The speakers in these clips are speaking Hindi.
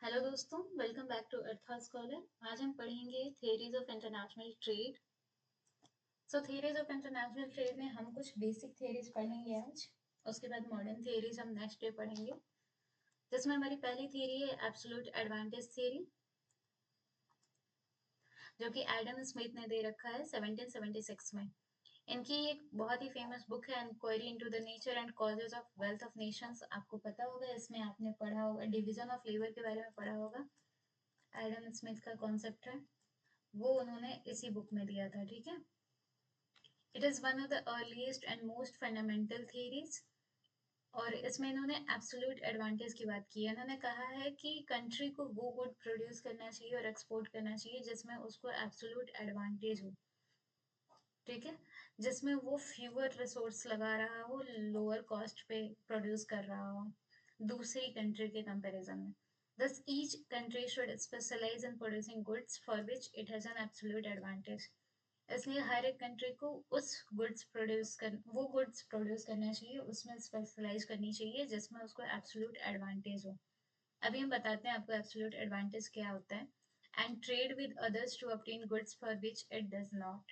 हेलो दोस्तों, welcome back to Artha scholar. आज हम पढ़ेंगे theories of international trade. Theories of international trade में हम कुछ बेसिक थियरीज पढ़ेंगे आज। उसके बाद मॉडर्न थियरीज हम नेक्स्ट डे पढ़ेंगे, जिसमें हमारी पहली थियरी है एब्सोल्यूट एडवांटेज थियरी, जो कि एडम स्मिथ ने दे रखा है 1776 में। इनकी एक बहुत ही फेमस बुक है inquiry into the nature and causes of wealth of nations. आपको पता होगा, इसमें आपने पढ़ा होगा, डिवीजन ऑफ लेबर के बारे में पढ़ा होगा। एडम स्मिथ का कॉन्सेप्ट है, वो उन्होंने इसी बुक में दिया था। ठीक है, it is one of the earliest and most fundamental theories. और इसमें इन्होंने एब्सोल्यूट एडवांटेज की बात की है। इन्होंने कहा है कि कंट्री को वो गुड प्रोड्यूस करना चाहिए और एक्सपोर्ट करना चाहिए जिसमें उसको एब्सोल्यूट एडवांटेज हो। ठीक है, जिसमें वो फ्यूअर रिसोर्स लगा रहा हो, लोअर कॉस्ट पे प्रोड्यूस कर रहा हो दूसरी कंट्री के कंपैरिजन में। Thus, each country should specialize in producing goods for which it has an absolute advantage. इसलिए हर एक कंट्री को उस वो गुड्स प्रोड्यूस करना चाहिए, उसमें स्पेशलाइज करनी चाहिए जिसमें उसको एब्सोल्यूट एडवांटेज हो। अभी हम बताते हैं आपको एब्सोल्यूट एडवांटेज क्या होता है। And trade with others to obtain goods for which it does not.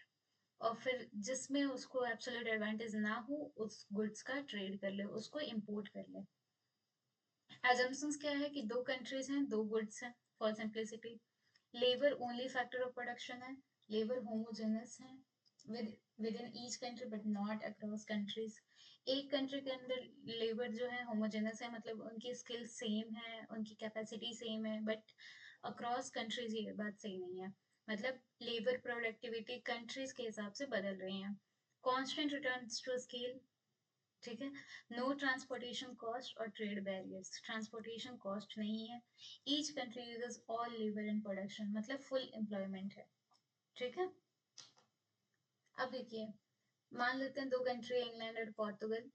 और फिर जिसमें उसको एब्सोल्यूट एडवांटेज ना हो, उस गुड्स का ट्रेड कर ले, उसको इंपोर्ट कर ले। एजम्पशंस क्या है कि दो कंट्रीज हैं, दो गुड्स हैं। For simplicity, labour only factor of production है, लेबर होमोजेनस है with with in each country but not across countries. एक कंट्री के अंदर लेबर जो है होमोजेनस है, मतलब उनकी स्किल सेम है, उनकी कैपेसिटी सेम है, बट अक्रॉस कंट्रीज ये बात सही नहीं है। मतलब लेबर प्रोडक्टिविटी कंट्रीज के हिसाब से बदल रही है। Constant returns to scale. ठीक है, नो ट्रांसपोर्टेशन कॉस्ट और ट्रेड बैरियर्स। ट्रांसपोर्टेशन कॉस्ट नहीं है। Each country uses all labour in production, मतलब फुल एम्प्लॉयमेंट है। ठीक है, अब देखिए, मान लेते हैं दो कंट्री, इंग्लैंड और पोर्तुगल,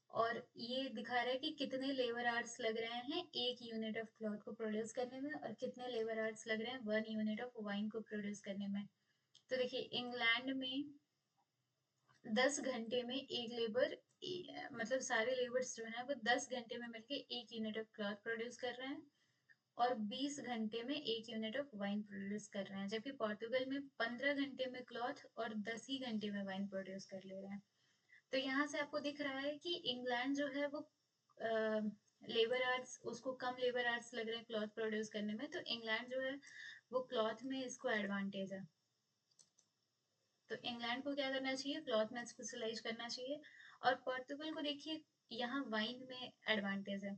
और ये दिखा रहा है कि कितने लेबर आवर्स लग रहे हैं एक यूनिट ऑफ क्लॉथ को प्रोड्यूस करने में, और कितने लेबर आवर्स लग रहे हैं 1 यूनिट ऑफ वाइन को प्रोड्यूस करने में। तो देखिए, इंग्लैंड में 10 घंटे में एक लेबर, मतलब सारे लेबर्स जो है वो 10 घंटे में मिलके 1 यूनिट ऑफ क्लॉथ प्रोड्यूस कर रहे हैं, और 20 घंटे में 1 यूनिट ऑफ वाइन प्रोड्यूस कर रहे हैं। जबकि पोर्तुगल में 15 घंटे में क्लॉथ और 10 ही घंटे में वाइन प्रोड्यूस कर ले रहे हैं। तो यहाँ से आपको दिख रहा है कि इंग्लैंड जो है वो लेबर आर्ट्स, उसको कम लेबर आर्ट्स लग रहे हैं क्लॉथ प्रोड्यूस करने में, तो इंग्लैंड जो है वो क्लॉथ में इसको एडवांटेज है। तो इंग्लैंड को क्या करना चाहिए, क्लॉथ में स्पेशलाइज करना चाहिए। और पोर्तुगल को देखिए, यहाँ वाइन में एडवांटेज है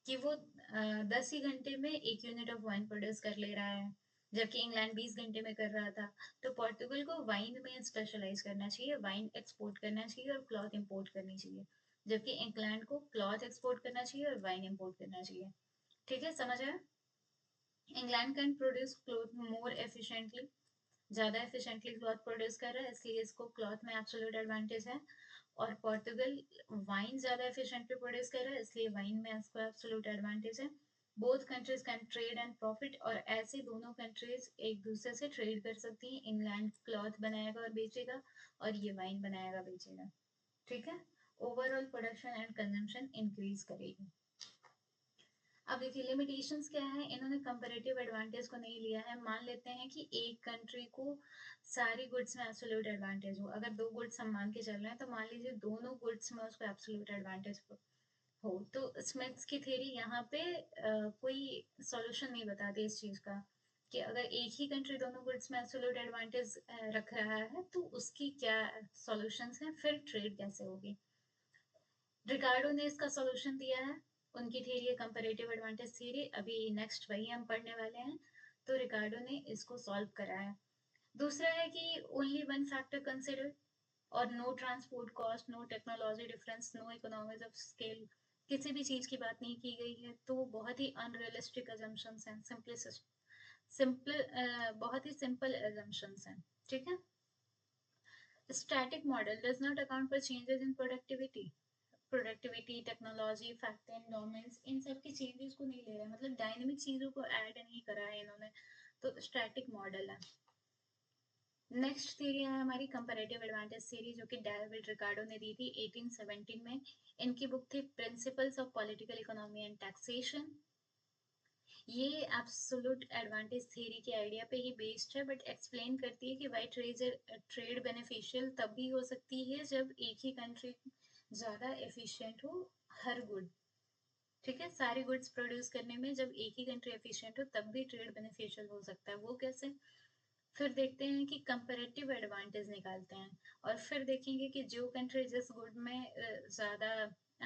कि वो 10 ही घंटे में 1 यूनिट ऑफ वाइन प्रोड्यूस कर ले रहा है, जबकि इंग्लैंड 20 घंटे में कर रहा था। तो पोर्तुगल को वाइन में स्पेशलाइज करना चाहिए, वाइन एक्सपोर्ट करना चाहिए और क्लॉथ इंपोर्ट करनी चाहिए, जबकि इंग्लैंड को क्लॉथ एक्सपोर्ट करना चाहिए और वाइन इंपोर्ट करना चाहिए। ठीक है, समझ आया? England can produce cloth more efficiently, ज़्यादा एफिशिएंटली क्लॉथ प्रोड्यूस कर रहा है, इसलिए इसको क्लॉथ में एब्सोल्यूट एडवांटेज है। और पोर्टुगल वाइन ज़्यादा एफिशिएंटली प्रोड्यूस कर रहा है, इसलिए वाइन में इसको एब्सोल्यूट एडवांटेज है। Both countries can trade and profit, और ऐसे दोनों कंट्रीज एक दूसरे से ट्रेड कर सकती हैं। इंग्लैंड क्लॉथ बनाएगा और बेचेगा, और ये वाइन बनाएगा बेचेगा। ठीक है, overall production and consumption increase करेगी। अब देखिए, लिमिटेशंस क्या है। इन्होंने कंपैरेटिव एडवांटेज को नहीं लिया है। मान लेते हैं कि एक कंट्री को सारी गुड्स में एब्सोल्यूट एडवांटेज हो। अगर दो गुड्स हम मान के चल रहे हैं, तो मान लीजिए दोनों गुड्स में उसको एब्सोल्यूट एडवांटेज हो, तो स्मिथ्स की थ्योरी यहाँ पे कोई सॉल्यूशन नहीं बताती इस चीज का, कि अगर एक ही कंट्री दोनों गुड्स में एब्सोल्यूट एडवांटेज रख रहा है तो उसकी क्या सॉल्यूशंस हैं, फिर ट्रेड कैसे होगी। रिकार्डो ने इसका सॉल्यूशन दिया है। उनकी थ्योरी है कंपैरेटिव एडवांटेज थ्योरी, अभी नेक्स्ट वही हम पढ़ने वाले हैं। तो रिकार्डो ने इसको सॉल्व करा है। दूसरा है कि ओनली वन फैक्टर कंसिडर, और no transport cost, no technology difference, no economies of scale, किसी भी चीज की बात नहीं की गई है। तो बहुत ही अनरियलिस्टिक अजम्पशंस हैं, सिंपल, बहुत ही सिंपल अजम्पशंस हैं। ठीक है, static model does not account for changes in productivity, technology, factor endowments, इन सब की चेंजेस को नहीं ले रहा है, मतलब डायनेमिक चीजों को ऐड नहीं करा है इन्होंने। तो स्टैटिक मॉडल है। नेक्स्ट थ्योरी है हमारी कंपैरेटिव एडवांटेज थ्योरी, जो कि डेविड रिकार्डो ने दी थी 1817 में। इनकी बुक थी principles of political economy and taxation. ये एब्सोल्यूट एडवांटेज थ्योरी के आइडिया पे ही बेस्ड है, बट एक्सप्लेन करती है कि वाई ट्रेड बेनिफिशियल तब भी हो सकती है जब एक ही कंट्री ज़्यादा एफिशिएंट हो हर गुड। ठीक है, सारे गुड्स प्रोड्यूस करने में जब एक ही कंट्री एफिशिएंट हो तब भी ट्रेड बेनिफिशियल हो सकता है। वो कैसे? फिर देखते हैं कि कंपैरेटिव एडवांटेज निकालते हैं और फिर देखेंगे कि जो कंट्री जिस गुड में ज़्यादा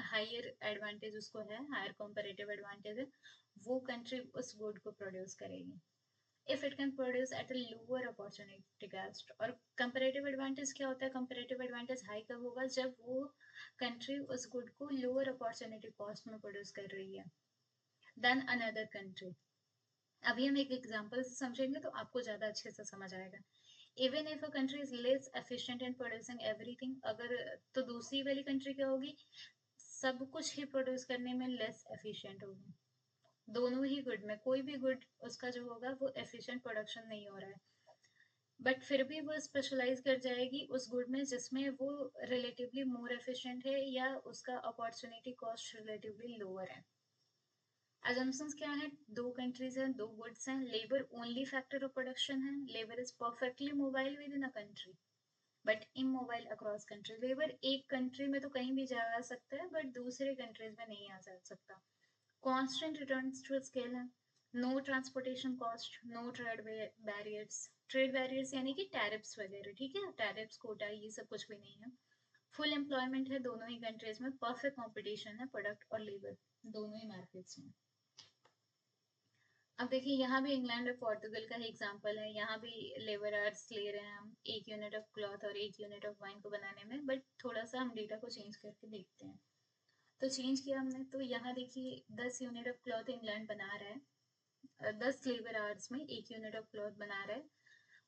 हायर एडवांटेज उसको है, हायर कंपैरेटिव एडवांटेज है, वो कंट्री उस गुड को प्रोड्यूस करेगी if it can produce at a lower opportunity cost. और कंपैरेटिव एडवांटेज क्या होता है? कंपैरेटिव एडवांटेज हाई कब होगा? जब वो कंट्री उस गुड को लोअर अपॉर्चुनिटी कॉस्ट में प्रोड्यूस कर रही है देन अनदर कंट्री। अभी हम एक एग्जांपल से समझेंगे तो आपको ज्यादा अच्छे से समझ आएगा। Even if a country is less efficient in producing everything, अगर तो दूसरी वाली कंट्री क्या होगी? सब कुछ ही प्रोड्यूस करने में लेस एफिशिएंट होगी। दोनों ही गुड में कोई भी गुड उसका जो होगा वो एफिशिएंट प्रोडक्शन नहीं हो रहा है, बट फिर भी वो स्पेशलाइज कर जाएगी उस गुड में जिसमें वो रिलेटिवली मोर एफिशिएंट है या उसका अपॉर्चुनिटी कॉस्ट रिलेटिवली लोअर है। assumptions क्या है? दो कंट्रीज हैं, दो गुड्स हैं, labour only factor of production है, labour is perfectly mobile within a country but immobile across country. Labour एक कंट्री में तो कहीं भी जा सकता है बट दूसरे कंट्रीज में नहीं आ जा सकता। कांस्टेंट रिटर्न्स टू स्केल है, no transportation cost, no trade barriers. Trade barriers यानी कि टैरिफ्स वगैरह, ठीक है, टैरिफ्स कोटा ये सब कुछ भी नहीं है। फुल एम्प्लॉयमेंट है दोनों ही कंट्रीज में, परफेक्ट कंपटीशन है प्रोडक्ट और लेबर दोनों ही मार्केट्स में। अब देखिए यहाँ भी इंग्लैंड और पोर्टुगल का ही एग्जांपल है। यहाँ भी लेबर आवर्स ले रहे हैं हम एक यूनिट ऑफ क्लॉथ और एक यूनिट ऑफ वाइन को बनाने में, बट थोड़ा सा हम डेटा को चेंज करके देखते हैं। तो चेंज किया हमने, तो यहाँ देखिए 10 यूनिट ऑफ क्लॉथ इंग्लैंड बना रहा है, 10 लेबर आवर्स में 1 यूनिट ऑफ क्लॉथ बना रहा है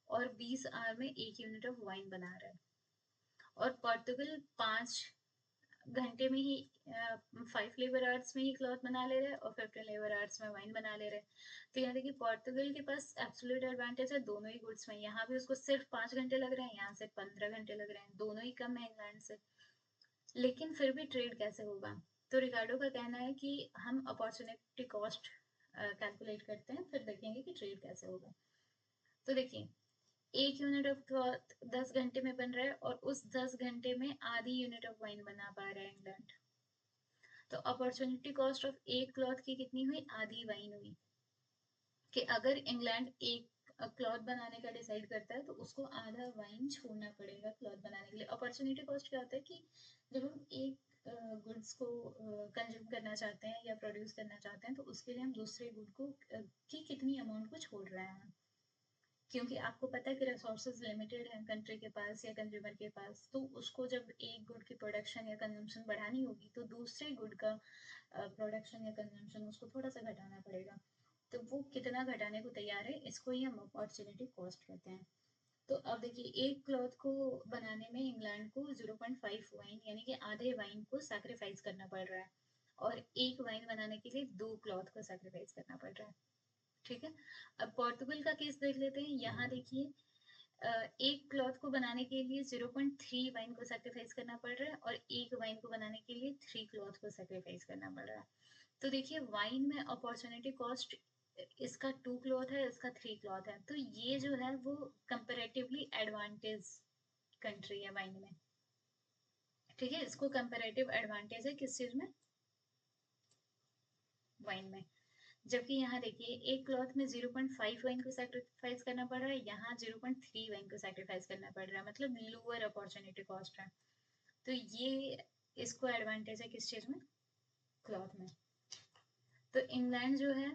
और 20 आवर में 1 यूनिट ऑफ वाइन बना रहा है। और पोर्टुगल 5 घंटे में ही 5 लेबर आवर्स में ही क्लॉथ बना ले रहे हैं और 15 लेबर आवर्स में वाइन बना ले रहे हैं। तो यहाँ देखिए पोर्टुगल के पास एब्सोल्यूट एडवांटेज है दोनों ही गुड्स में। यहाँ भी उसको सिर्फ 5 घंटे लग रहे हैं, यहाँ से 15 घंटे लग रहे हैं, दोनों ही कम है इंग्लैंड से। लेकिन फिर भी ट्रेड कैसे होगा? तो रिकार्डो का कहना है कि हम अपॉर्चुनिटी कॉस्ट कैलकुलेट करते हैं फिर देखेंगे कि ट्रेड कैसे होगा। तो देखिए एक यूनिट ऑफ क्लॉथ 10 घंटे में बन रहा है और उस 10 घंटे में आधी यूनिट ऑफ वाइन बना पा रहा है इंग्लैंड। तो अपॉर्चुनिटी कॉस्ट ऑफ एक क्लॉथ की कितनी हुई? आधी वाइन हुई। कि अगर इंग्लैंड एक क्लॉथ बनाने का डिसाइड करता है तो उसको आधा वाइन छोड़ना पड़ेगा क्लॉथ बनाने के लिए। अपॉर्चुनिटी कॉस्ट क्या होता है कि जब हम एक गुड्स को कंज्यूम करना चाहते हैं या प्रोड्यूस करना चाहते हैं तो उसके लिए हम दूसरे गुड को की कितनी अमाउंट को छोड़ रहे हैं। क्योंकि आपको पता है कि रिसोर्सेज लिमिटेड हैं कंट्री के पास या कंज्यूमर के पास, तो उसको जब एक गुड की प्रोडक्शन या कंजम्पशन बढ़ानी होगी तो दूसरे गुड का प्रोडक्शन या कंजम्पशन उसको थोड़ा सा घटाना पड़ेगा। तो वो कितना घटाने को तैयार है इसको ही हम अपॉर्चुनिटी कॉस्ट कहते हैं। तो अब देखिए एक क्लॉथ को बनाने में इंग्लैंड को 0.5 वाइन यानी कि आधे वाइन को सैक्रिफाइस करना पड़ रहा है और एक वाइन बनाने के लिए 2 क्लॉथ को सैक्रिफाइस करना पड़ रहा है। ठीक है, अब पोर्टुगल का केस देख लेते हैं। यहाँ देखिए एक क्लॉथ को बनाने के लिए 0.3 वाइन को सैक्रिफाइस करना पड़ रहा है और एक वाइन को बनाने के लिए 3 क्लॉथ को सैक्रिफाइस करना पड़ रहा है। तो देखिए वाइन में अपॉर्चुनिटी कॉस्ट इसका 2 क्लॉथ है, इसका 3 क्लॉथ है, तो ये जो है वो कंपेरेटिवली एडवांटेज कंट्री है वाइन में। ठीक है, इसको कंपेरेटिव एडवांटेज है किस चीज में? वाइन में। जबकि यहाँ देखिए एक क्लॉथ में 0.5 वाइन को सैक्रिफाइस करना पड़ रहा है, यहाँ 0.3 वाइन को सैक्रिफाइस करना पड़ रहा है, मतलब लोअर अपॉर्चुनिटी कॉस्ट है। तो ये इसको एडवांटेज है किस चीज में? क्लॉथ में। तो इंग्लैंड जो है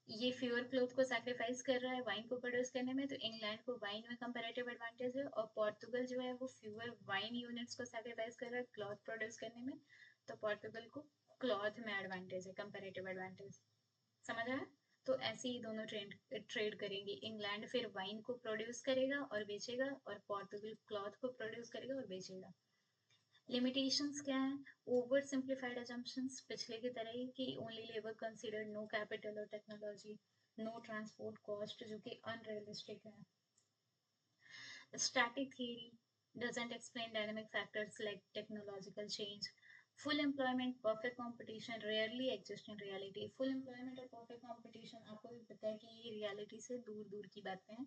ये फ्यूअर क्लॉथ को सैक्रिफाइस कर रहा है वाइन को प्रोड्यूस करने में, तो इंग्लैंड को वाइन में कंपैरेटिव एडवांटेज है। और पोर्तुगल जो है वो फ्यूअर वाइन यूनिट्स को सैक्रिफाइस कर रहा है क्लॉथ प्रोड्यूस करने में, तो पोर्तुगल को क्लॉथ में एडवांटेज है, कंपैरेटिव एडवांटेज। समझ आया? तो ऐसे ही दोनों ट्रेड करेंगे। इंग्लैंड फिर वाइन को प्रोड्यूस करेगा और बेचेगा और पोर्तुगल क्लॉथ को प्रोड्यूस करेगा और बेचेगा। लिमिटेशंस क्या है? ओवर सिंप्लीफाइड assumptions पिछले की तरह ही कि only labour considered, no capital और टेक्नोलॉजी, नो ट्रांसपोर्ट कॉस्ट जो कि अनरियलिस्टिक है। Static theory doesn't explain dynamic factors like technological change, full employment, perfect competition rarely exist in reality. Full employment और परफेक्ट कंपटीशन आपको भी पता है कि ये रियलिटी से दूर दूर की बातें हैं,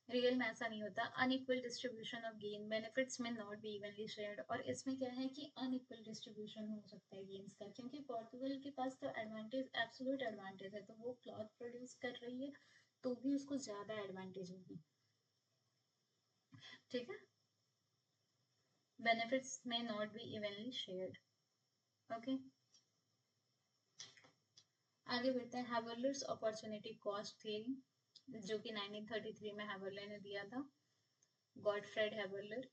रियल में ऐसा नहीं होता। Unequal distribution of gain, benefits में नॉट बी इवनली शेयर्ड, और इसमें क्या है कि अनइक्वल डिस्ट्रीब्यूशन हो सकता है गेन्स का, क्योंकि पोर्टुगल के पास तो एडवांटेज, एब्सोल्यूट एडवांटेज है, तो वो क्लॉथ प्रोड्यूस कर रही है तो भी उसको ज्यादा एडवांटेज होगी, ठीक है। बेनिफिट्स में not be evenly shared, okay. आगे बढ़ते हैं, हैवर्लर्स अपॉर्चुनिटी कॉस्ट थ्योरी, जो कि 1933 में हैवर्लर ने दिया था, Gottfried Haberler,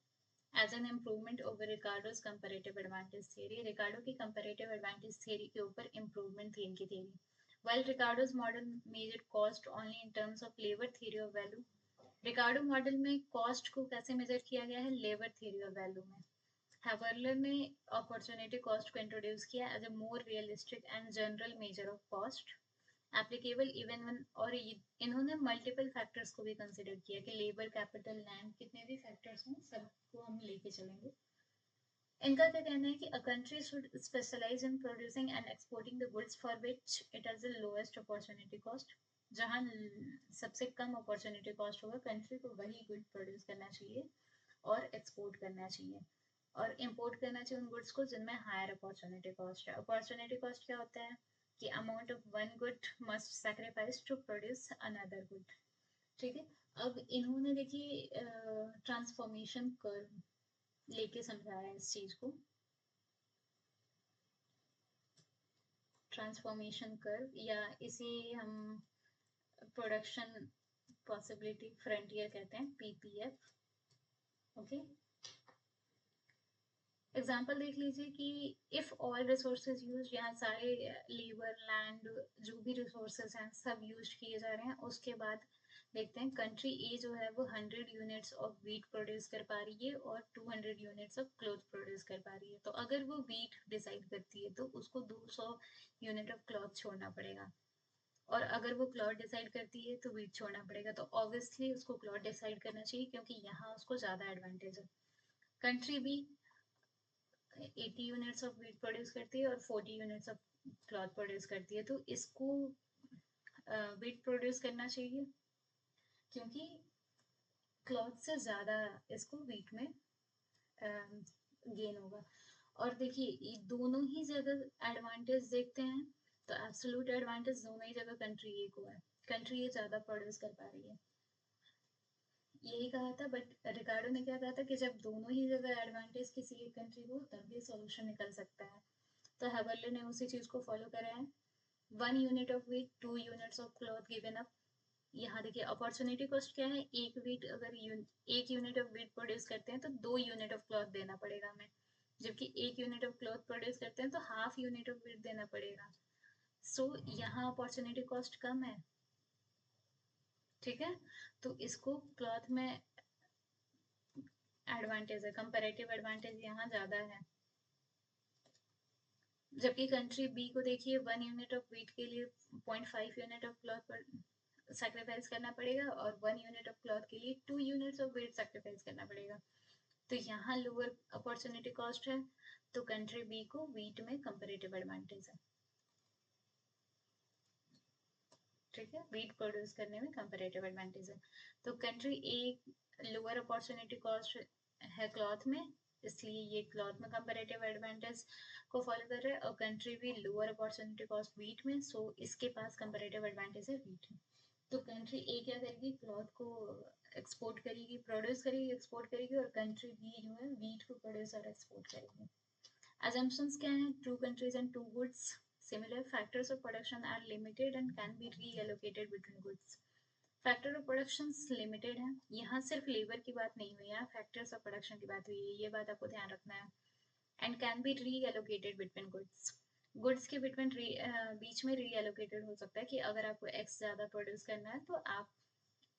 as an improvement over Ricardo's comparative advantage theory. Ricardo की कंपैरेटिव एडवांटेज थ्योरी के ऊपर इम्प्रूवमेंट थी इनकी theory. While Ricardo's model measured cost only in terms of labor theory of value, Ricardo model में कॉस्ट को कैसे मेजर किया गया है, लेबर थ्योरी ऑफ वैल्यू में। हैवर्लर ने अपॉर्चुनिटी कॉस्ट को इंट्रोड्यूस किया as a more realistic and general measure of cost, applicable even one, और इन्होंने मल्टीपल फैक्टर्स को भी कंसिडर किया कि लेबर, कैपिटल, लैंड, कितने भी फैक्टर्स हों सबको हम लेके चलेंगे। इनका क्या कहना है कि a country should specialize in producing and exporting the goods for which it has the lowest opportunity cost। जहाँ सबसे कम अपॉर्चुनिटी कॉस्ट होगा, कंट्री को वही गुड प्रोड्यूस करना चाहिए और एक्सपोर्ट करना चाहिए, और इम्पोर्ट करना चाहिए उन गुड्स को जिनमें हायर अपॉर्चुनिटी कॉस्ट है। अपॉर्चुनिटी कॉस्ट क्या होता है कि amount of one good must sacrifice to produce another good, ठीक है। अब इन्होंने देखिए ट्रांसफॉर्मेशन कर्व लेके समझाया इस चीज को, ट्रांसफॉर्मेशन कर्व, या इसे हम प्रोडक्शन पॉसिबिलिटी फ्रंटियर कहते हैं, पीपीएफ, ओके। एग्जाम्पल देख लीजिए कि इफ ऑल रिसोर्सेज यूज, यहाँ सारे लेबर, लैंड, जो भी रिसोर्सेज हैं सब यूज किए जा रहे हैं, उसके बाद देखते हैं कंट्री ए जो है वो 100 यूनिट्स ऑफ वीट प्रोड्यूस कर पा रही है और 200 यूनिट्स ऑफ क्लॉथ प्रोड्यूस कर पा रही है, तो अगर वो वीट डिसाइड करती है तो उसको 200 यूनिट ऑफ क्लॉथ छोड़ना पड़ेगा, और अगर वो क्लॉथ डिसाइड करती है तो वीट छोड़ना पड़ेगा, तो ऑब्वियसली उसको क्लॉथ डिसाइड करना चाहिए क्योंकि यहाँ उसको ज्यादा एडवांटेज है। Country B 80 units of wheat produce करती है और 40 यूनिट्स ऑफ क्लॉथ प्रोड्यूस करती है, तो इसको वीट प्रोड्यूस करना चाहिए क्योंकि क्लॉथ से ज्यादा इसको वीट में गेन होगा। और देखिए ये दोनों ही जगह एडवांटेज देखते हैं, तो एब्सोल्यूट एडवांटेज दोनों ही जगह कंट्री ए को है, कंट्री ए ज्यादा प्रोड्यूस कर पा रही है, यही कहा था। बट रिकार्डो ने क्या कहा था कि जब दोनों ही जगह एडवांटेज किसी एक कंट्री को, तब भी सॉल्यूशन निकल सकता है, तो हैवर्ले ने उसी चीज को फॉलो करा है। 1 unit of wheat, 2 units of cloth given up. यहाँ देखिए अपॉर्चुनिटी कॉस्ट क्या है, एक वीट अगर 1 यूनिट ऑफ वीट प्रोड्यूस करते हैं तो 2 यूनिट ऑफ क्लॉथ देना पड़ेगा हमें, जबकि 1 यूनिट ऑफ क्लॉथ प्रोड्यूस करते हैं तो हाफ यूनिट ऑफ वीट देना पड़ेगा। सो यहाँ अपॉर्चुनिटी कॉस्ट कम है, ठीक है, तो इसको क्लॉथ में एडवांटेज है, कंपैरेटिव एडवांटेज यहाँ ज्यादा है। जबकि कंट्री बी को देखिए 1 यूनिट ऑफ वीट के लिए 0.5 यूनिट ऑफ क्लॉथ पर सैक्रिफाइस करना पड़ेगा, और 1 यूनिट ऑफ क्लॉथ के लिए 2 यूनिट्स ऑफ वेट सैक्रिफाइस करना पड़ेगा, तो यहाँ लोअर अपॉर्चुनिटी कॉस्ट है, तो कंट्री बी को वीट में कंपैरेटिव एडवांटेज है, ठीक है, वीट प्रोड्यूस करने में कंपैरेटिव एडवांटेज है। तो country a lower opportunity cost है क्लॉथ में, इसलिए ये क्लॉथ में कंपैरेटिव एडवांटेज को फॉलो कर रहा है, और कंट्री भी लोअर अपॉर्चुनिटी कॉस्ट वीट में, सो इसके पास कंपैरेटिव एडवांटेज है वीट में। तो कंट्री ए क्या करेगी, क्लॉथ को एक्सपोर्ट करेगी, प्रोड्यूस करेगी, एक्सपोर्ट करेगी, और कंट्री बी जो है वीट को प्रोड्यूस और एक्सपोर्ट करेगी। Assumptions क्या है, two countries and two goods, similar factors of production are limited and can be reallocated between goods। Factor of production limited है, यहाँ सिर्फ लेबर की बात नहीं हुई, यहाँ फैक्टर्स ऑफ प्रोडक्शन की बात हुई है, ये बात आपको ध्यान रखना है। एंड कैन बी री एलोकेटेड बिटवीन गुड्स, गुड्स के बिटवीन बीच में री एलोकेटेड हो सकता है कि अगर आपको एक्स ज़्यादा प्रोड्यूस करना है तो आप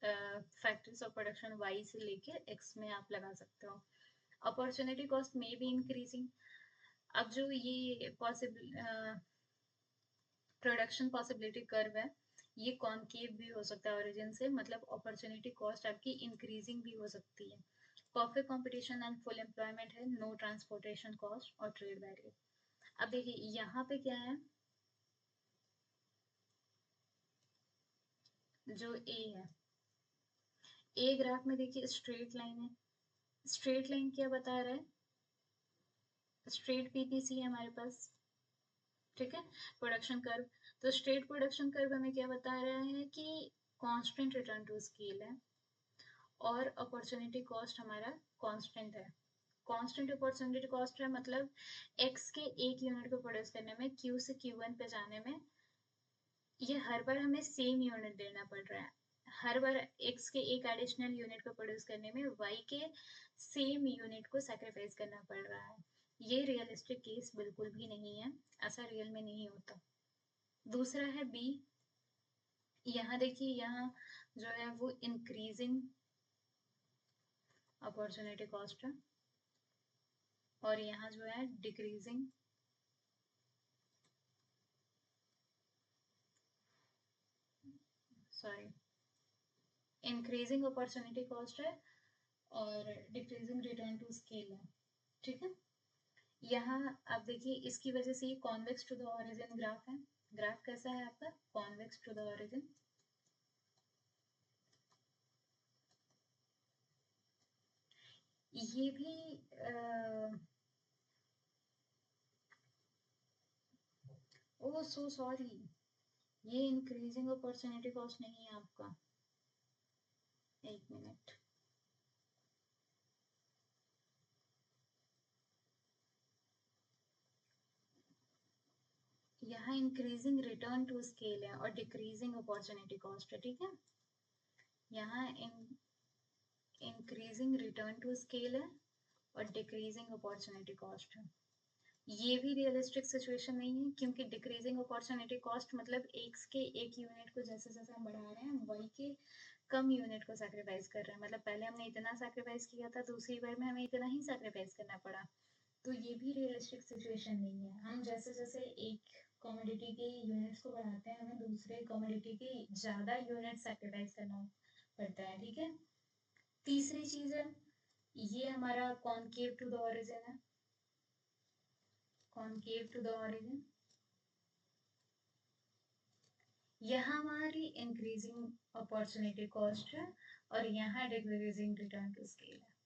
फैक्टर्स ऑफ प्रोडक्शन वाई से लेके एक्स में आप लगा सकते हो। अपॉर्चुनिटी कॉस्ट में भी इंक्रीजिंग, अब जो ये पॉसिबल प्रोडक्शन पॉसिबिलिटी कर्व है, ये कॉनकेव भी हो सकता है ओरिजिन से, मतलब अपॉर्चुनिटी कॉस्ट आपकी इंक्रीजिंग भी हो सकती है, perfect competition and full employment है, नो ट्रांसपोर्टेशन कॉस्ट और ट्रेड बैरियर। अब देखिए यहाँ पे क्या है, जो ए है, ए ग्राफ में देखिए स्ट्रेट लाइन है, स्ट्रेट लाइन क्या बता रहा है, स्ट्रेट पीपीसी है हमारे पास, ठीक है, प्रोडक्शन कर्व। तो स्ट्रेट प्रोडक्शन कर्व हमें क्या बता रहा है कि कांस्टेंट रिटर्न टू स्केल है और अपॉर्चुनिटी कॉस्ट हमारा कांस्टेंट है। कांस्टेंट अपॉर्चुनिटी कॉस्ट है मतलब एक्स के एक यूनिट को प्रोड्यूस करने में, क्यू से क्यू वन पे जाने में, ये हर बार हमें सेम यूनिट देना पड़ रहा है। हर बार एक्स के एक एडिशनल यूनिट को प्रोड्यूस करने में वाई के सेम यूनिट को सैक्रिफाइस करना पड़ रहा है। ये रियलिस्टिक केस बिल्कुल भी नहीं है, ऐसा रियल में नहीं होता। दूसरा है बी, यहाँ देखिए यहाँ जो है वो इंक्रीजिंग अपॉर्चुनिटी कॉस्ट है और यहाँ जो है decreasing, sorry, increasing opportunity cost है और डिक्रीजिंग रिटर्न टू स्केल है, ठीक है। यहाँ आप देखिए इसकी वजह से ये convex to the origin graph है। ग्राफ कैसा है आपका, कॉन्वेक्स टू द ओरिजिन। ये भी ओ सो सॉरी, ये इंक्रीजिंग अपॉर्चुनिटी कॉस्ट नहीं है आपका, एक मिनट, यहाँ इंक्रीजिंग रिटर्न टू स्केल है और डिक्रीजिंग अपॉर्चुनिटी कॉस्ट है, ठीक है। यहाँ इंक्रीजिंग रिटर्न टू स्केल है और डिक्रीजिंग अपॉर्चुनिटी कॉस्ट है। ये भी रियलिस्टिक सिचुएशन नहीं है क्योंकि डिक्रीजिंग अपॉर्चुनिटी कॉस्ट मतलब एक्स के एक यूनिट को जैसे जैसे हम बढ़ा रहे हैं वाई के कम यूनिट को सैक्रिफाइस कर रहे हैं, मतलब पहले हमने इतना सैक्रिफाइस किया था, दूसरी बार में हमें इतना ही सैक्रिफाइस करना पड़ा। तो ये भी रियलिस्टिक सिचुएशन नहीं है। हम जैसे जैसे एक कमोडिटी के यूनिट्स को बढ़ाते हैं, हमें दूसरे कमोडिटी के ज्यादा यूनिट सैक्रिफाइस करना पड़ता है, ठीक है। तीसरी चीज है, ये हमारा कॉनकेव टू द ओरिजिन है, कॉनकेव टू द ओरिजिन। यहाँ हमारी इंक्रीजिंग अपॉर्चुनिटी कॉस्ट है और यहाँ डिक्रीजिंग रिटर्न टू स्केल है।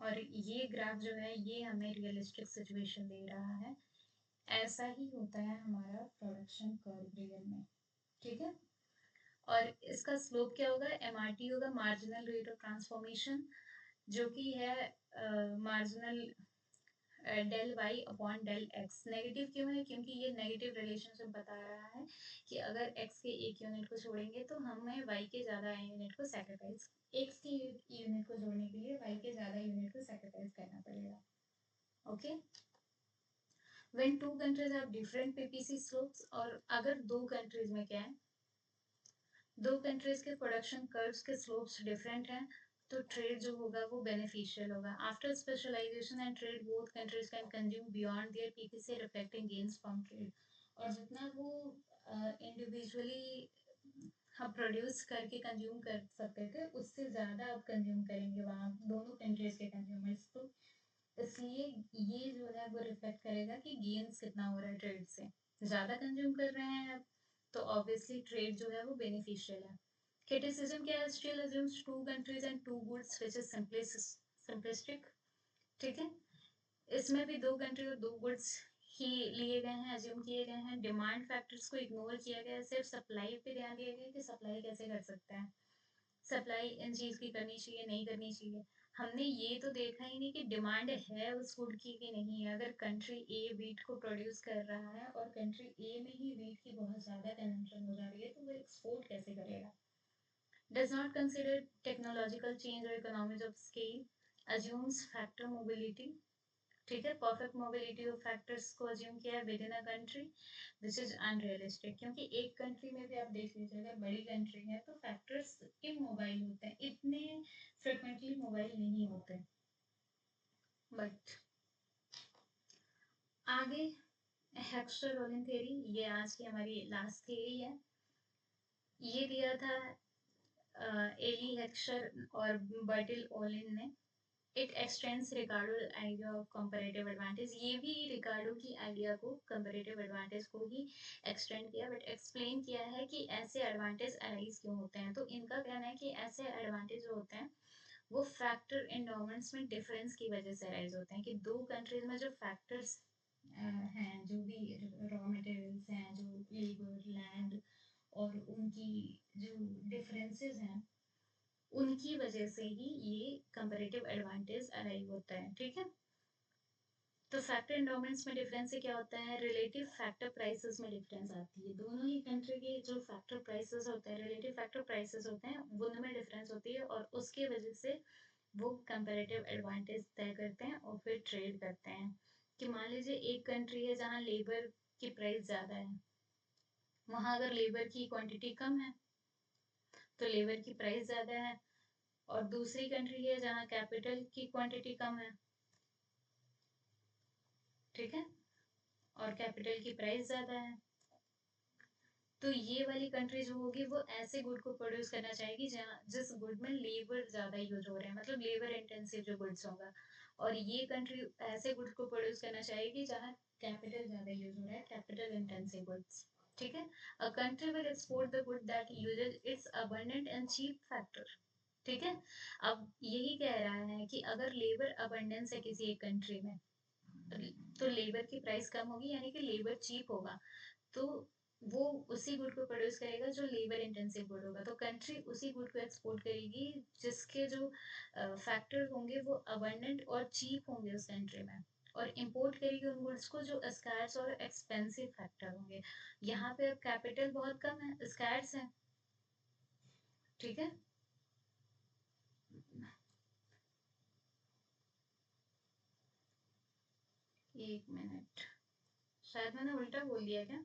और ये ग्राफ जो है ये हमें रियलिस्टिक सिचुएशन दे रहा है। ऐसा ही होता है हमारा प्रोडक्शन कर्व रियल में, ठीक है। और इसका स्लोप क्या होगा, एमआरटी होगा, मार्जिनल रेट ऑफ ट्रांसफॉर्मेशन, जो कि है marginal del Y upon del X. Negative क्यों है, क्योंकि ये नेगेटिव रिलेशनशिप बता रहा है कि अगर एक्स के एक यूनिट को छोड़ेंगे तो हमें वाई के ज़्यादा यूनिट को सैक्रिफाइस, एक्स की यूनिट को जोड़ने के लिए वाई के ज़्यादा यूनिट को सैक्रिफाइस करना पड़ेगा, okay. When two countries have different PPC slopes, और अगर दो कंट्रीज में क्या है, दो कंट्रीज के प्रोडक्शन कर्व्स के स्लोप्स डिफरेंट हैं, तो ट्रेड जो होगा वो बेनिफिशियल होगा। After specialisation and trade both countries can consume beyond their PPC reflecting gains from trade. और जितना वो इंडिविजुअली हम प्रोड्यूस करके कंज्यूम कर सकते थे उससे ज़्यादा अब कंज्यूम करेंगे वहाँ दोनों कंट्रीज के कंज्यूमर्स, तो इसलिए ये जो है वो रिफ्लेक्ट करेगा कि गेन्स कितना हो रहा है ट्रेड से, ज़्यादा कंज्यूम कर रहे हैं अब, तो ऑब्वियसली ट्रेड जो है वो बेनिफिशियल है। क्रिटिसिज्म क्या है, still assumes two countries and two goods which is simplistic, ठीक है। इसमें भी दो कंट्री और दो गुड्स ही लिए गए हैं, अज्यूम किए गए हैं। डिमांड फैक्टर्स को इग्नोर किया गया है, सिर्फ सप्लाई पे ध्यान दिया गया है कि सप्लाई कैसे कर सकते हैं, सप्लाई इन चीज की करनी चाहिए नहीं करनी चाहिए। हमने ये तो देखा ही नहीं कि डिमांड है उस फूड की कि नहीं है। अगर कंट्री ए वीट को प्रोड्यूस कर रहा है और कंट्री ए में ही वीट की बहुत ज्यादा कंजम्पशन हो जा रही है तो वो एक्सपोर्ट कैसे करेगा। Does not consider technological change और economies of scale, assumes factor mobility, ठीक है। परफेक्ट मोबिलिटी ऑफ फैक्टर्स को अज्यूम किया है within a country, this is unrealistic, क्योंकि एक कंट्री में भी आप देख लीजिए अगर बड़ी कंट्री है तो फैक्टर्स इमोबाइल होते हैं, इतने फ्रिक्वेंटली मोबाइल नहीं होते। बट आगे हेक्स्टर रोलिन थ्योरी, ये आज की हमारी लास्ट थ्योरी है। ये दिया था एली हेक्शर और बर्टिल ओलिन ने it extends Ricardo idea of comparative advantage, ये भी रिकार्डो की आइडिया को कंपैरेटिव एडवांटेज को ही एक्सटेंड किया, बट एक्सप्लेन किया है कि ऐसे एडवांटेज अराइज क्यों होते हैं। तो इनका कहना है कि ऐसे एडवांटेज जो होते हैं वो फैक्टर एंडोमेंट्स में डिफरेंस की वजह से अराइज होते हैं, कि दो कंट्रीज में जो फैक्टर्स हैं, जो भी रॉ मटेरियल्स हैं, जो लेबर लैंड और उनकी जो डिफरेंसेस हैं, उनकी वजह से ही ये कंपैरेटिव एडवांटेज अराइव होता है। ठीक है, तो फैक्टर एंडोमेंट्स में डिफरेंस से क्या होता है, रिलेटिव फैक्टर प्राइसेस में डिफरेंस आती है। दोनों ही कंट्री के जो फैक्टर प्राइसेस होते हैं, रिलेटिव फैक्टर प्राइसेस होते हैं, उनमें डिफरेंस होती है और उसके वजह से वो कंपैरेटिव एडवांटेज तय करते हैं और फिर ट्रेड करते हैं। कि मान लीजिए एक कंट्री है जहाँ लेबर की प्राइस ज़्यादा है, वहाँ अगर लेबर की क्वांटिटी कम है तो लेबर की प्राइस ज़्यादा है, और दूसरी कंट्री है जहाँ कैपिटल की क्वांटिटी कम है, ठीक है, और कैपिटल की प्राइस ज़्यादा है, तो ये वाली कंट्री जो होगी वो ऐसे गुड को प्रोड्यूस करना चाहेगी जहाँ जिस गुड में लेबर ज़्यादा यूज हो रहे हैं, मतलब लेबर इंटेंसिव जो गुड्स होगा। और ये कंट्री ऐसे गुड को प्रोड्यूस करना चाहेगी जहाँ कैपिटल ज़्यादा यूज हो रहा है, कैपिटल इंटेंसिव गुड्स। ठीक है, a country will export the good that uses its abundant and cheap factor. ठीक है, अब यही कह रहा है कि अगर लेबर अबंडेंस है किसी एक कंट्री में, तो लेबर की प्राइस कम होगी, यानी कि लेबर चीप होगा, तो वो उसी गुड को प्रोड्यूस करेगा जो लेबर इंटेंसिव गुड होगा। तो कंट्री उसी गुड को एक्सपोर्ट करेगी जिसके जो फैक्टर होंगे वो अबंडेंट और चीप होंगे उस कंट्री में, और इंपोर्ट करेगी उन गुड्स को जो स्कैर्स और एक्सपेंसिव फैक्टर होंगे। यहाँ पे अब कैपिटल बहुत कम है, स्कैर्स है। ठीक है, एक मिनट, शायद मैंने उल्टा बोल दिया क्या,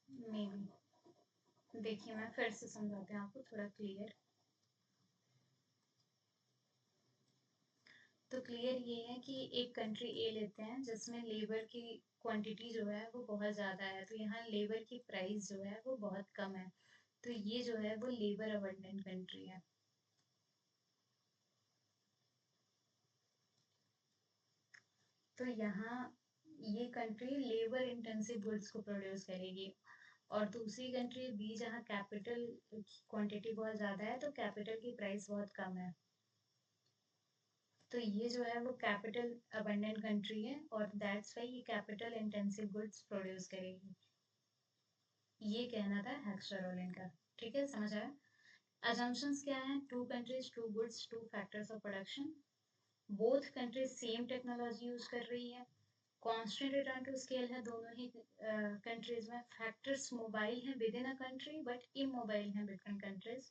मे बी। देखिए मैं फिर से समझाते हैं आपको थोड़ा क्लियर। तो क्लियर ये है कि एक कंट्री ए लेते हैं जिसमें लेबर की क्वांटिटी जो है वो बहुत ज़्यादा है, तो यहाँ लेबर की प्राइस जो है वो बहुत कम है, तो ये जो है वो लेबर अबंडेंट कंट्री है। तो यहाँ ये कंट्री लेबर इंटेंसिव गुड्स को प्रोड्यूस करेगी, और दूसरी कंट्री बी जहाँ कैपिटल क्वांटिटी बहुत ज़्यादा है तो कैपिटल की प्राइस बहुत कम है, तो ये जो है वो कैपिटल अबंडेंट कंट्री है, और दैट्स वाई ये कैपिटल इंटेंसिव गुड्स प्रोड्यूस करेगी। ये कहना था हेक्सचर का। ठीक है, समझ आया। assumptions क्या है, two countries two goods two factors of production, both countries same technology use कर रही है, कांस्टेंट रिटर्न टू स्केल है दोनों ही कंट्रीज में, फैक्टर्स मोबाइल है within a country but immobile है बिटवीन कंट्रीज,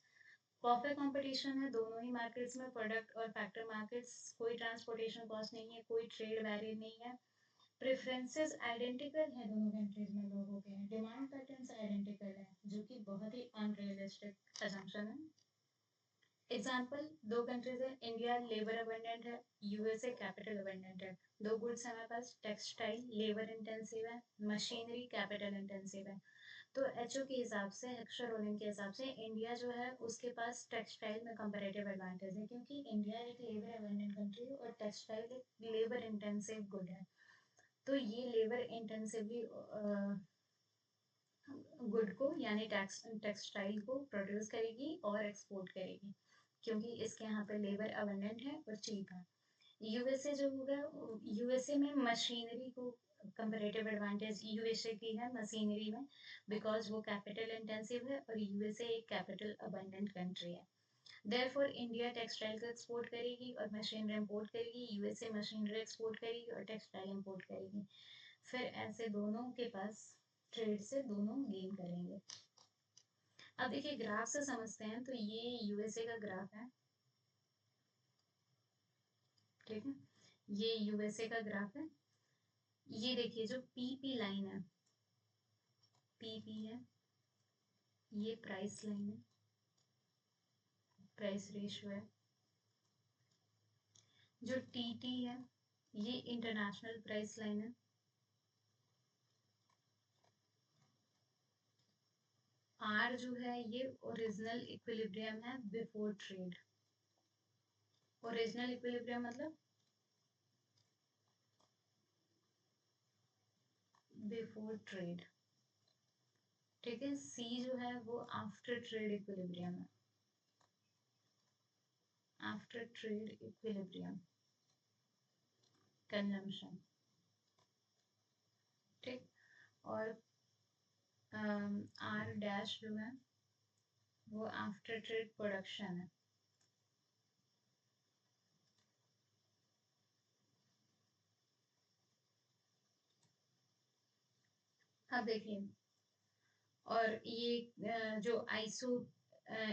परफेक्ट कंपटीशन है दोनों ही मार्केट्स में, प्रोडक्ट और फैक्टर मार्केट्स, कोई ट्रांसपोर्टेशन कॉस्ट नहीं है, कोई ट्रेड बैरियर नहीं है, प्रेफरेंसेस आइडेंटिकल है दोनों कंट्रीज में लोगों के, डिमांड पैटर्न्स आइडेंटिकल है, जो कि बहुत ही अनरियलिस्टिक assumption है। एग्जाम्पल, दो कंट्रीज है, इंडिया लेबर अबंडेंट है, यूएसए कैपिटल अबंडेंट है, दो गुड्स हमारे पास, टेक्सटाइल लेबर इंटेंसिव है, मशीनरी कैपिटल इंटेंसिव है। तो एचओ के हिसाब से, हेक्सचर रोलिंग के हिसाब से, इंडिया जो है उसके पास टेक्सटाइल में कंपैरेटिव एडवांटेज है, क्योंकि इंडिया एक लेबर अबंडेंट कंट्री है और टेक्सटाइल एक लेबर इंटेंसिव गुड है, तो ये लेबर इंटेंसिवली गुड को यानी टेक्सटाइल को प्रोड्यूस करेगी और एक्सपोर्ट करेगी, क्योंकि इसके यहाँ पे लेबर अबंडेंट है और चीप है। यूएसए जो होगा, यूएसए में मशीनरी को कंपैरेटिव एडवांटेज यूएसए की है मशीनरी में, बिकॉज वो कैपिटल इंटेंसिव है और यूएसए एक कैपिटल अबंडेंट कंट्री है। देयरफॉर इंडिया टेक्सटाइल को एक्सपोर्ट करेगी और मशीनरी इंपोर्ट करेगी, यूएसए मशीनरी एक्सपोर्ट करेगी और टेक्सटाइल इंपोर्ट करेगी, फिर ऐसे दोनों के पास ट्रेड से दोनों गेन करेंगे। अब देखिए ग्राफ से समझते हैं, तो ये यूएसए का ग्राफ है, ठीक है, ये यूएसए का ग्राफ है, ये देखिए जो पीपी लाइन है, पीपी है, ये प्राइस लाइन है, प्राइस रेशियो है, जो टीटी है ये इंटरनेशनल प्राइस लाइन है, आर जो है ये ओरिजिनल इक्विलिब्रियम है बिफोर ट्रेड। ओरिजिनल इक्विलिब्रियम मतलब बिफोर ट्रेड, ठीक है। सी जो है वो आफ्टर ट्रेड इक्विलिब्रियम है, आफ्टर ट्रेड इक्विलिब्रियम कंजम्पशन, ठीक। और आर डैश जो है वो आफ्टर ट्रेड प्रोडक्शन है। अब देखिए, और ये जो आइसो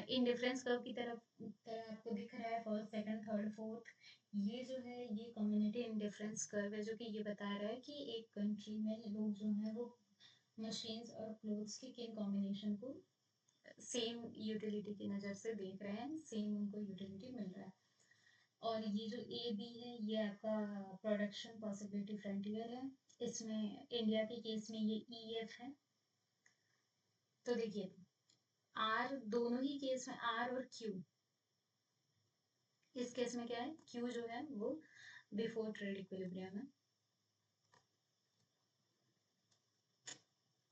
इंडिफरेंस कर्व की तरह आपको दिख रहा है, फर्स्ट सेकंड थर्ड फोर्थ, ये जो है ये कम्युनिटी इंडिफरेंस कर्व है, जो कि ये बता रहा है कि एक कंट्री में लोग जो है वो मशीन्स और क्लोथ्स के किन कॉम्बिनेशन को सेम यूटिलिटी की नज़र से देख रहे हैं, सेम उनको यूटिलिटी मिल रहा है। और ये जो ए बी है ये आपका प्रोडक्शन पॉसिबिलिटी फ्रंटियर है, इसमें इंडिया के केस में ये ई एफ है। तो देखिए आर दोनों ही केस में, आर और क्यू, इस केस में क्या है, क्यू जो है वो बिफोर ट्रेड इक्विलिब्रियम है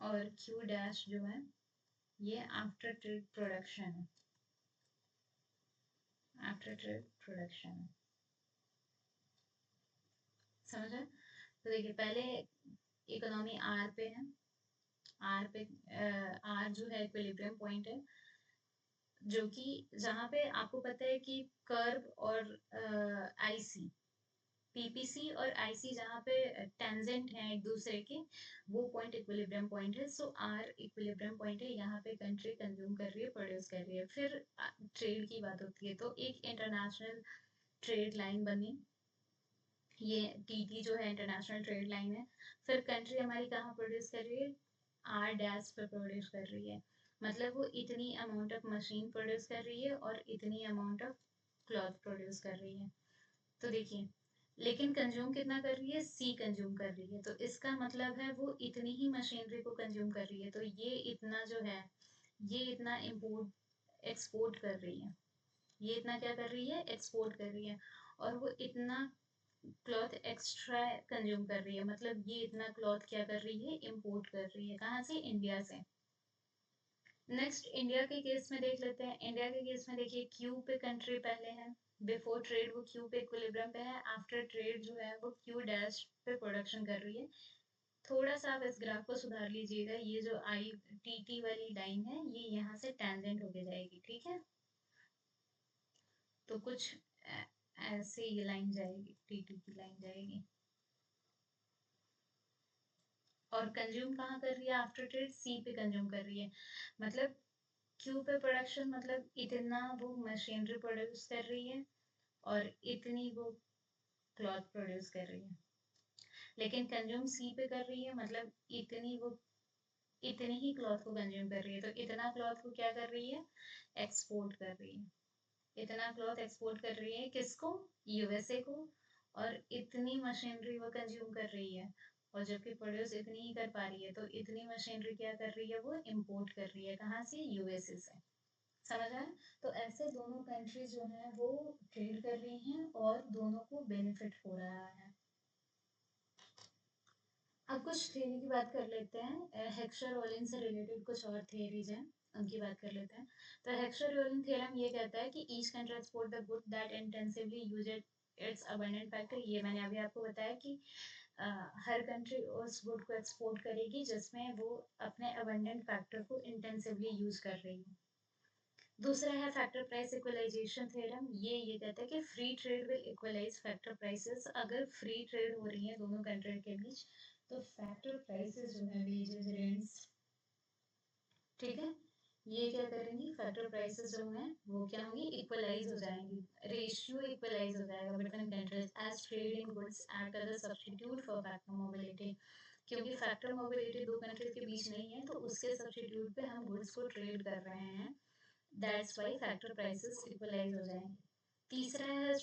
और क्यू डैश जो है ये आफ्टर ट्रेड प्रोडक्शन है, आफ्टर ट्रेड प्रोडक्शन है, समझ रहे। तो देखिए पहले इकोनॉमी आर पे है, आर पे आर जो है इक्विलिब्रियम पॉइंट है, जो कि जहाँ पे आपको पता है कि कर्व और आईसी, पीपीसी और आईसी जहाँ पे टेंजेंट हैं एक दूसरे के, वो पॉइंट इक्विलिब्रियम पॉइंट है। सो आर इक्विलिब्रियम पॉइंट है, यहाँ पे कंट्री कंज्यूम कर रही है, प्रोड्यूस कर रही है। फिर ट्रेड की बात होती है तो एक इंटरनेशनल ट्रेड लाइन बनी, ये टीटी जो है इंटरनेशनल ट्रेड लाइन है। फिर कंट्री हमारी कहाँ प्रोड्यूस कर रही है, आर डैश पे प्रोड्यूस कर रही है, मतलब वो इतनी अमाउंट ऑफ मशीन प्रोड्यूस कर रही है और इतनी अमाउंट ऑफ क्लॉथ प्रोड्यूस कर रही है। तो देखिए, लेकिन कंज्यूम कितना कर रही है, सी कंज्यूम कर रही है, तो इसका मतलब है वो इतनी ही मशीनरी को कंज्यूम कर रही है। तो ये इतना जो है ये इतना इम्पोर्ट एक्सपोर्ट कर रही है, ये इतना क्या कर रही है, एक्सपोर्ट कर रही है। और वो इतना क्लॉथ एक्स्ट्रा कंज्यूम कर रही है, मतलब ये इतना क्लॉथ क्या कर रही है, इम्पोर्ट कर रही है, कहाँ से, इंडिया से। नेक्स्ट इंडिया के केस में देख लेते हैं। इंडिया के केस में देखिए क्यू पे कंट्री पहले है, बिफोर ट्रेड वो क्यू पे इक्विलिब्रियम पे है, आफ्टर ट्रेड जो है वो क्यू डैश पे प्रोडक्शन कर रही है। थोड़ा सा आप इस ग्राफ को सुधार लीजिएगा, ये जो आई टी टी वाली लाइन है ये यहाँ से टेंजेंट होके जाएगी, ठीक है। तो कुछ ऐसे ये लाइन जाएगी, टी टी की लाइन जाएगी। और कंज्यूम कहाँ कर रही है, आफ्टर ट्रेड सी पे कंज्यूम कर रही है, मतलब क्यू पे प्रोडक्शन मतलब इतना वो मशीनरी प्रोड्यूस कर रही है और इतनी वो क्लॉथ प्रोड्यूस कर रही है। लेकिन कंज्यूम सी पे कर रही है, मतलब इतनी वो इतनी ही क्लॉथ को कंज्यूम कर रही है। तो इतना क्लॉथ को क्या कर रही है, एक्सपोर्ट कर रही है, इतना क्लॉथ एक्सपोर्ट कर रही है किसको, यूएसए को। और इतनी मशीनरी वो कंज्यूम कर रही है, और जबकि प्रोड्यूस इतनी ही कर पा रही है, तो इतनी मशीनरी क्या कर रही है, वो इम्पोर्ट कर रही है, कहाँ से, यूएसए से। समझ आया। तो ऐसे दोनों कंट्रीज जो है वो ट्रेड कर रही हैं और दोनों को बेनिफिट हो रहा है। अब कुछ थ्योरी की बात कर लेते हैं, हेक्सर रोलिन से रिलेटेड कुछ और थियरीज हैं, उनकी बात कर लेते हैं। तो हेक्सर रोलिन थ्योरम ये कहता है कि each can transport the good that intensively use it's abundant factor. ये मैंने अभी आपको बताया कि हर कंट्री उस गुड को एक्सपोर्ट करेगी जिसमें वो अपने अबंडेंट फैक्टर को इंटेंसिवली यूज कर रही है। दूसरा है फैक्टर प्राइस इक्वलाइजेशन थ्योरम, ये कहता है कि free trade will equalise factor prices. अगर फ्री ट्रेड हो रही है दोनों कंट्री के बीच तो फैक्टर प्राइसेस जो है, वेजेस, रेंट्स, ठीक है, ये क्या करेंगी, फैक्टर प्राइसेस जो हैं वो क्या होंगी, इक्वलाइज हो जाएंगी, रेशियो इक्वलाइज हो जाएगा between countries as trade in goods act as a substitute for factor mobility. क्योंकि फैक्टर मोबिलिटी दो कंट्रीज के बीच नहीं है, तो उसके सब्स्टिट्यूट पे हम गुड्स को ट्रेड कर रहे हैं, that's why factor prices equalise हो जाएंगे। तीसरा है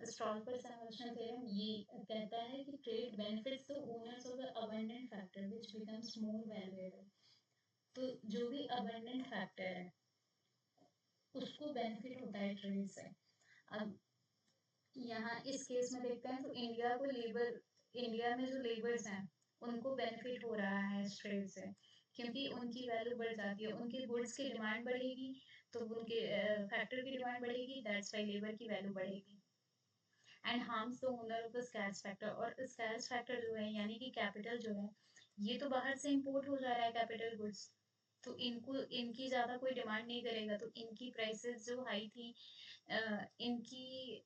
स्टॉलपर समर्शन थ्योरम, ये कहता है कि trade benefits the owners of the abundant factor which becomes more valuable. तो जो भी अबंडेंट फैक्टर है उसको बेनिफिट होता है ट्रेड से। अब यहाँ इस केस में देखते हैं तो इंडिया में जो लेबर्स हैं उनको बेनिफिट हो रहा है इस ट्रेड से, क्योंकि उनकी वैल्यू बढ़ जाती है, उनके गुड्स की डिमांड बढ़ेगी, तो उनके फैक्टर की डिमांड बढ़ेगी, दैट्स वाई लेबर की वैल्यू बढ़ेगी and harms the owner of the scarce factor. और स्कैर्स फैक्टर जो है यानी कि कैपिटल जो है, ये तो बाहर से इंपोर्ट हो जा रहा है कैपिटल गुड्स, तो इनको इनकी ज़्यादा कोई डिमांड नहीं करेगा, तो इनकी प्राइसेस जो हाई थी, इनकी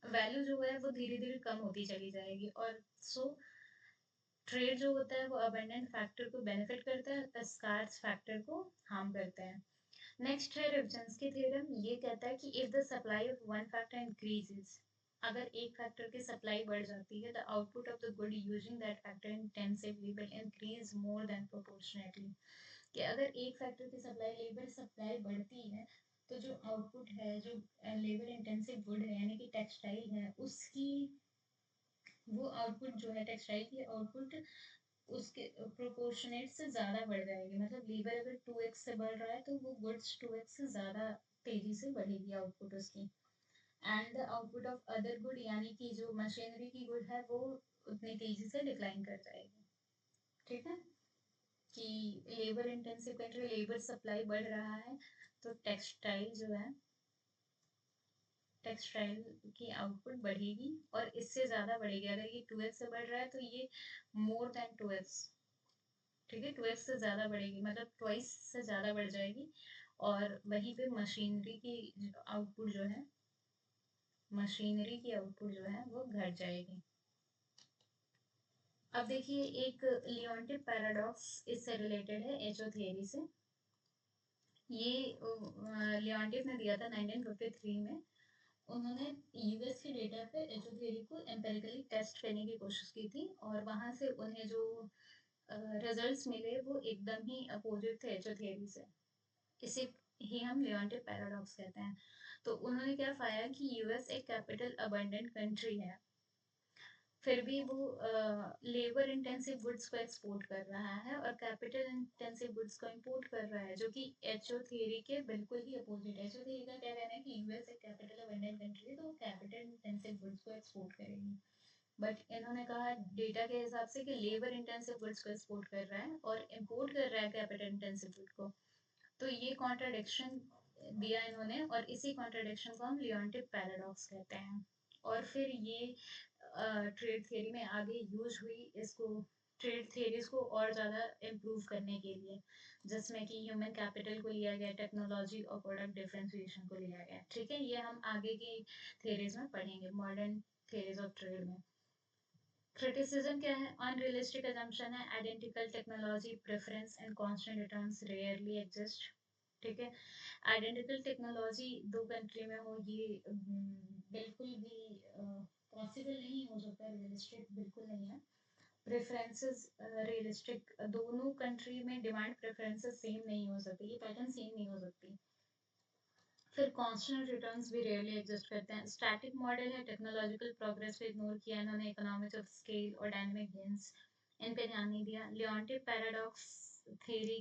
वैल्यू जो है वो धीरे धीरे कम होती चली जाएगी। और सो ट्रेड जो होता है वो अबंडेंट फैक्टर को बेनिफिट करता है, स्कार्स फैक्टर को हार्म करता है। नेक्स्ट है रेफजेंस्की थ्योरम। ये कहता है कि if the supply of one factor increases, अगर एक फैक्टर की सप्लाई बढ़ जाती है, the output of the good using that factor intensively will increase more than proportionately. कि अगर एक फैक्टर की लेबर सप्लाई बढ़ती है, तो जो आउटपुट है, जो लेबर इंटेंसिव गुड है यानी कि टेक्सटाइल है, उसकी वो आउटपुट जो है टेक्सटाइल की आउटपुट उसके प्रोपोर्शनेट से ज़्यादा बढ़ जाएगी। मतलब लेबर अगर 2x से बढ़ रहा है तो वो गुड्स 2x से ज़्यादा तेजी से बढ़ेगी आउटपुट उसकी। And the output of other good यानी कि जो मशीनरी की गुड है वो उतनी तेजी से डिक्लाइन कर जाएगी। ठीक है, कि labour intensive country, labour supply बढ़ रहा है तो टेक्सटाइल जो है, टेक्सटाइल की आउटपुट बढ़ेगी और इससे ज़्यादा बढ़ेगी। अगर ये 2x से बढ़ रहा है तो ये मोर देन 2x, ठीक है, 2x से ज़्यादा बढ़ेगी, मतलब ट्वाइस से ज़्यादा बढ़ जाएगी। और वहीं पे मशीनरी की आउटपुट जो है, मशीनरी की आउटपुट जो है वो घट जाएगी। अब देखिए एक लियोंटिव पैराडॉक्स इससे रिलेटेड है, एचओ थियरी से। ये लियोंटिव ने दिया था 1953 में। उन्होंने यूएस के डेटा पे एचओ थियरी को एम्पेरिकली टेस्ट करने की कोशिश की थी, और वहां से उन्हें जो रिजल्ट्स मिले वो एकदम ही अपोजिट थे एचओ थियरी से। इसे ही हम लियोंटिव पैराडॉक्स कहते हैं। तो उन्होंने क्या पाया कि यूएस एक कैपिटल अबंडेंट कंट्री है, फिर भी वो लेबर इंटेंसिव गुड्स को एक्सपोर्ट कर रहा है और कैपिटल इंटेंसिव गुड्स को इंपोर्ट कर रहा है, जो कि एचओ थियरी के बिल्कुल ही अपोजिट है। एचओ थियरी का क्या कहना है कि यूएस एक कैपिटल अबंडेंट कंट्री है तो वो कैपिटल इंटेंसिव गुड्स को एक्सपोर्ट करेगी, बट इन्होंने कहा डेटा के हिसाब से कि लेबर इंटेंसिव गुड्स को एक्सपोर्ट कर रहा है और इंपोर्ट कर रहा है कैपिटल इंटेंसिव गुड को। तो ये कॉन्ट्राडिक्शन दिया इन्होंने, और इसी कॉन्ट्राडिक्शन को हम लियोंटिव पैराडॉक्स कहते हैं। और फिर ये ट्रेड थियरी में आगे यूज हुई, इसको ट्रेड थियरीज को और ज़्यादा इम्प्रूव करने के लिए, जिसमें कि ह्यूमन कैपिटल को लिया गया, टेक्नोलॉजी और प्रोडक्ट डिफरेंशिएशन को लिया गया। ठीक है, ये हम आगे की थियरीज में पढ़ेंगे, मॉडर्न थियरीज ऑफ ट्रेड में। क्रिटिसिज्म क्या है? अनरियलिस्टिक assumption है, identical technology preference and constant returns rarely exist. ठीक है, आइडेंटिकल टेक्नोलॉजी दो कंट्री में हो ये बिल्कुल भी पॉसिबल नहीं हो सकता, रियलिस्टिक बिल्कुल नहीं है। प्रेफरेंसेस रियलिस्टिक, दोनों कंट्री में डिमांड प्रेफरेंसेस सेम नहीं हो सकती, ये पैटर्न सेम नहीं हो सकती। फिर कांस्टेंट रिटर्न्स भी रेयरली एग्जिस्ट करते हैं। स्टैटिक मॉडल है, टेक्नोलॉजिकल प्रोग्रेस को इग्नोर किया इन्होंने, इकोनॉमिक्स ऑफ स्केल और डायनामिक गेन्स इन पे ध्यान नहीं दिया। लियोंटिव पैराडॉक्स थ्योरी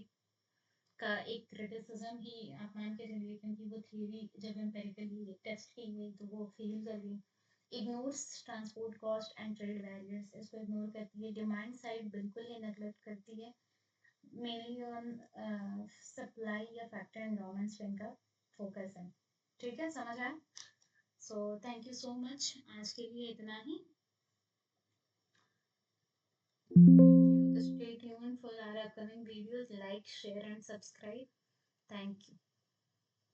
का एक क्रिटिसिज्म ही आप मान के चलिए, क्योंकि वो थ्योरी जब एम्पेरिकली टेस्ट की गई तो वो फेल कर गई। Ignores transport cost and trade barriers, इसको इग्नोर करती है। डिमांड साइड बिल्कुल ही नेगलेक्ट करती है, मेनली ऑन सप्लाई या फैक्टर एंडोमेंट्स पे इनका फोकस है। ठीक है, समझ आया? So thank you so much, आज के लिए इतना ही। Stay tuned for our upcoming videos. Like, share and subscribe. Thank you.